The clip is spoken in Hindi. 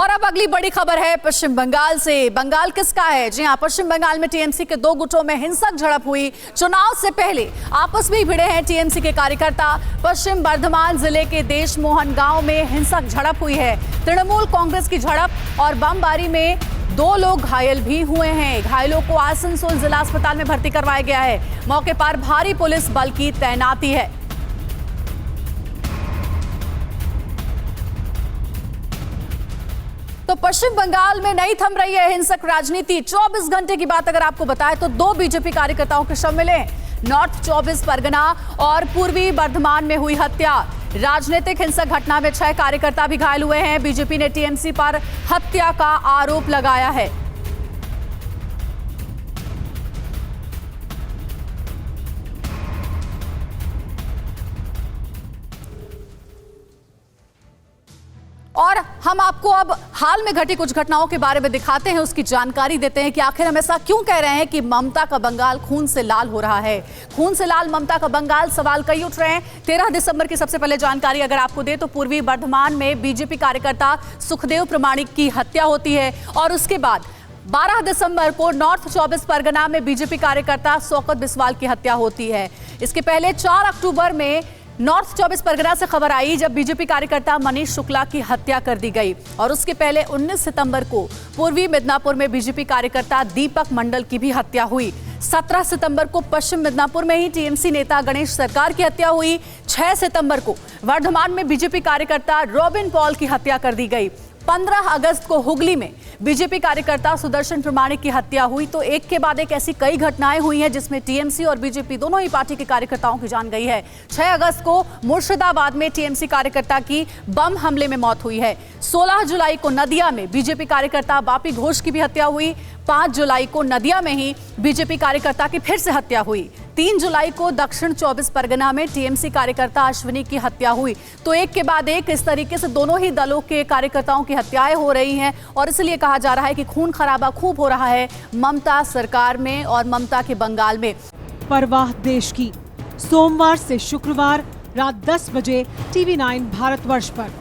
और अब अगली बड़ी खबर है पश्चिम बंगाल से। बंगाल किसका है? जी हां, पश्चिम बंगाल में टीएमसी के दो गुटों में हिंसक झड़प हुई। चुनाव से पहले आपस में भिड़े हैं टीएमसी के कार्यकर्ता। पश्चिम बर्धमान जिले के देशमोहन गांव में हिंसक झड़प हुई है। तृणमूल कांग्रेस की झड़प और बमबारी में 2 लोग घायल भी हुए हैं। घायलों को आसनसोल जिला अस्पताल में भर्ती करवाया गया है। मौके पर भारी पुलिस बल की तैनाती है। तो पश्चिम बंगाल में नहीं थम रही है हिंसक राजनीति। 24 घंटे की बात अगर आपको बताएं तो 2 बीजेपी कार्यकर्ताओं के शव मिले। नॉर्थ 24 परगना और पूर्वी बर्धमान में हुई हत्या। राजनीतिक हिंसक घटना में 6 कार्यकर्ता भी घायल हुए हैं। बीजेपी ने टीएमसी पर हत्या का आरोप लगाया है। और हम आपको अब हाल में घटी कुछ घटनाओं के बारे में दिखाते हैं, उसकी जानकारी देते हैं कि आखिर हम ऐसा क्यों कह रहे हैं कि ममता का बंगाल खून से लाल हो रहा है। खून से लाल ममता का बंगाल, सवाल कई उठ रहे हैं। 13 दिसंबर की सबसे पहले जानकारी अगर आपको दे तो पूर्वी बर्धमान में बीजेपी कार्यकर्ता सुखदेव प्रमाणिक की हत्या होती है और उसके बाद 12 दिसंबर को नॉर्थ 24 परगना में बीजेपी कार्यकर्ता शौकत बिस्वाल की हत्या होती है। इसके पहले 4 अक्टूबर में नॉर्थ 24 परगना से खबर आई जब बीजेपी कार्यकर्ता मनीष शुक्ला की हत्या कर दी गई और उसके पहले 19 सितंबर को पूर्वी मिदनापुर में बीजेपी कार्यकर्ता दीपक मंडल की भी हत्या हुई। 17 सितंबर को पश्चिम मिदनापुर में ही टीएमसी नेता गणेश सरकार की हत्या हुई। 6 सितंबर को वर्धमान में बीजेपी कार्यकर्ता रॉबिन पॉल की हत्या कर दी गई। 15 अगस्त को हुगली में बीजेपी कार्यकर्ता सुदर्शन प्रमाणिक की हत्या हुई। तो एक के बाद एक ऐसी कई घटनाएं हुई हैं जिसमें टीएमसी और बीजेपी दोनों ही पार्टी के कार्यकर्ताओं की जान गई है। 6 अगस्त को मुर्शिदाबाद में टीएमसी कार्यकर्ता की बम हमले में मौत हुई है। 16 जुलाई को नदिया में बीजेपी कार्यकर्ता बापी घोष की भी हत्या हुई। 5 जुलाई को नदिया में ही बीजेपी कार्यकर्ता की फिर से हत्या हुई। 3 जुलाई को दक्षिण 24 परगना में टीएमसी कार्यकर्ता अश्विनी की हत्या हुई। तो एक के बाद एक इस तरीके से दोनों ही दलों के कार्यकर्ताओं की हत्याएं हो रही हैं और इसलिए कहा जा रहा है कि खून खराबा खूब हो रहा है ममता सरकार में और ममता के बंगाल में। परवाह देश की, सोमवार से शुक्रवार रात 10 बजे TV9 भारतवर्ष पर।